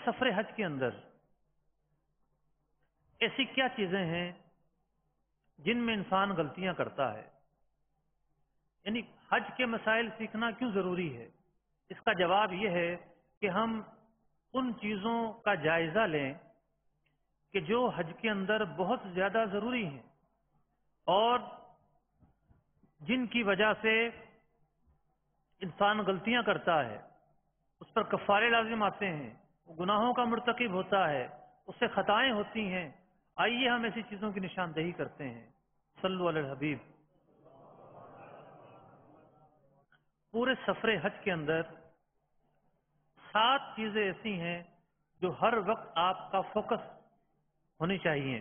सफर हज के अंदर ऐसी क्या चीजें हैं जिनमें इंसान गलतियां करता है, यानी हज के मसाइल सीखना क्यों जरूरी है? इसका जवाब यह है कि हम उन चीजों का जायजा लें कि जो हज के अंदर बहुत ज्यादा जरूरी हैं और जिनकी वजह से इंसान गलतियां करता है, उस पर कफ़ारे लाजिम आते हैं, वो गुनाहों का मुर्तकिब होता है, उससे खताएं होती हैं। आइए हम ऐसी चीजों की निशानदेही करते हैं। सल्लु अलल हबीब। पूरे सफरे हज के अंदर 7 चीजें ऐसी हैं जो हर वक्त आपका फोकस होनी चाहिए।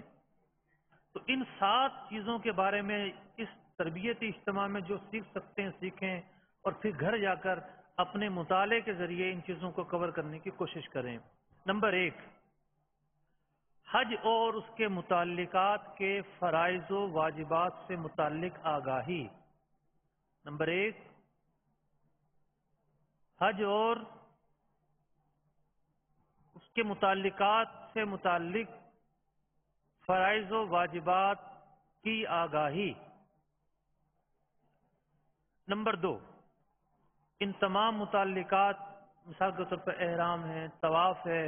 तो इन 7 चीजों के बारे में इस तरबियती इज्तिमा में जो सीख सकते हैं सीखें, और फिर घर जाकर अपने मुताले के जरिए इन चीजों को कवर करने की कोशिश करें। नंबर 1, हज और उसके मुताल्लिकात के फराइज व वाजिबात से मुताल्लिक आगाही। नंबर 1, हज और उसके मुताल्लिकात से मुताल्लिक फराइज व वाजिबात की आगाही। नंबर 2, इन तमाम मुताल्लिकात, मिसाल के तौर पर एहराम है, तवाफ है,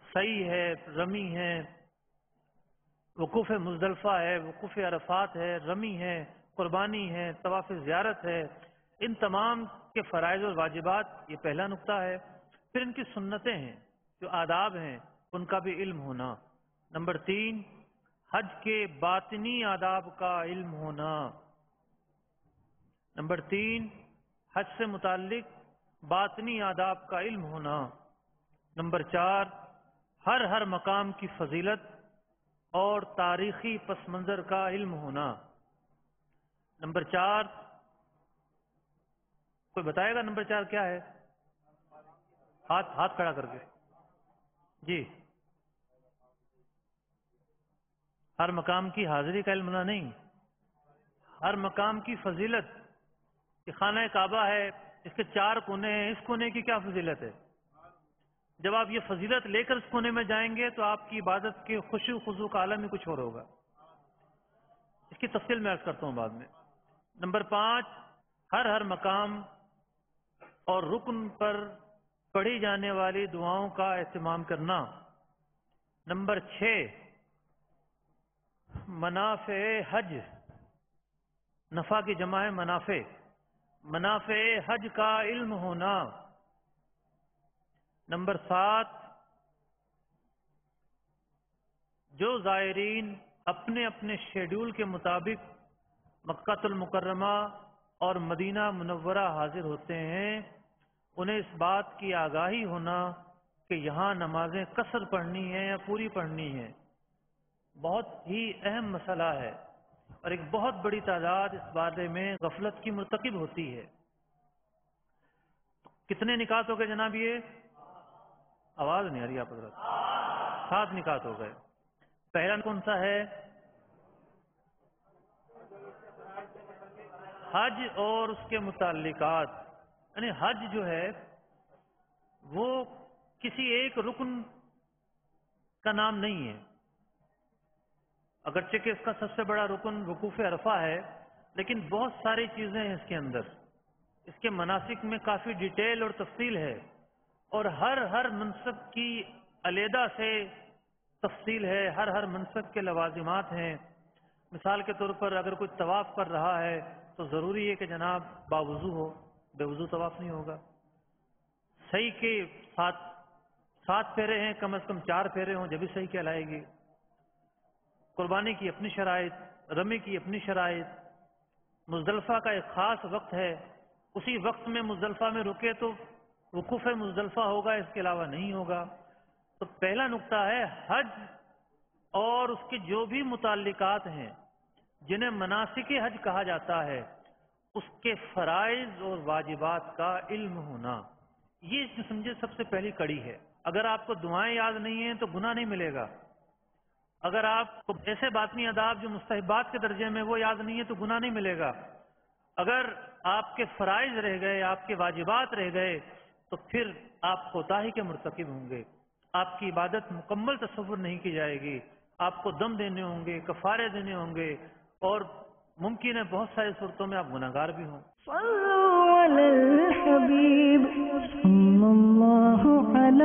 सई है, रमी है, वकूफ मुज़दलिफ़ा है, वकूफ अरफात है, रमी है, कुर्बानी है, तवाफ ज़ियारत है, इन तमाम के फ़राइज़ और वाजिबात, ये पहला नुक्ता है। फिर इनकी सुन्नतें हैं, जो आदाब हैं, उनका भी इल्म होना। नंबर 3, हज के बातिनी आदाब का इल्म होना। नंबर 3, हज से मुताल्लिक बातिनी आदाब का इल्म होना। नंबर 4, हर मकाम की फजीलत और तारीखी पस मंजर का इल्म होना। नंबर 4, कोई बताएगा नंबर 4 क्या है? हाथ खड़ा करके जी। हर मकाम की हाजिरी का इल्म होना नहीं, हर मकाम की फजीलत। कि खाना काबा है, इसके 4 कोने हैं, इस कोने की क्या फजीलत है? जब आप ये फजीलत लेकर इस कोने में जाएंगे तो आपकी इबादत के खुशू खुजू का आलम ही कुछ और होगा। इसकी तफसील मैं अर्ज करता हूं बाद में। नंबर 5, हर मकाम और रुकन पर पढ़ी जाने वाली दुआओं का एहतमाम करना। नंबर 6, मनाफे हज, नफा की जमा है मनाफे, मनाफे हज का इल्म होना। नंबर 7, जो ज़ायरीन अपने अपने शेड्यूल के मुताबिक मक्कातुल मुकर्रमा और मदीना मुनव्वरा हाजिर होते हैं, उन्हें इस बात की आगाही होना कि यहाँ नमाजें कसर पढ़नी है या पूरी पढ़नी है। बहुत ही अहम मसला है और एक बहुत बड़ी तादाद इस बारे में गफलत की मुर्तकिब होती है। कितने निकात हो गए जनाब? ये आवाज नहीं आ रही आप हज़रात। 7 निकात हो गए। पहला कौन सा है? हज और उसके मुताल्लिकात, यानी हज जो है वो किसी एक रुकन का नाम नहीं है। अगरचे कि इसका सबसे बड़ा रुकन वकूफ अरफा है, लेकिन बहुत सारी चीजें हैं इसके अंदर। इसके मनासिक में काफी डिटेल और तफसील है और हर मनसब की अलहदा से तफसील है। हर मनसब के लवाजिमात हैं। मिसाल के तौर पर अगर कोई तवाफ कर रहा है तो जरूरी है कि जनाब बावुजू हो, बेवुजू तवाफ नहीं होगा। सही के 7 फेरे हैं, कम से कम 4 फेरे हों जब भी सही कहलाएगी। कुर्बानी की अपनी शराइत, रमी की अपनी शराइत, मुज़दलिफ़ा का एक खास वक्त है, उसी वक्त में मुज़दलिफ़ा में रुके तो वकूफ़ मुज़दलिफ़ा होगा, इसके अलावा नहीं होगा। तो पहला नुक्ता है हज और उसके जो भी मुताल्लिकात हैं जिन्हें मनासिक हज कहा जाता है, उसके फराइज और वाजिबात का इल्म होना। ये समझे सबसे पहली कड़ी है। अगर आपको दुआएं याद नहीं है तो गुनाह नहीं मिलेगा। अगर आपको ऐसे बातनी आदाब जो मुस्तहबात के दर्जे में वो याद नहीं है तो गुनाह नहीं मिलेगा। अगर आपके फराइज रह गए, आपके वाजिबात रह गए, तो फिर आप कोताही के मुर्तकिब होंगे। آپ کی عبادت مکمل تصور نہیں کی جائے گی. آپ کو دم دینے ہوں گے، کفارے دینے ہوں گے، اور ممکن ہے بہت ساری صورتوں میں آپ گناہگار بھی ہوں. صلوا علی الحبیب صلی اللہ علی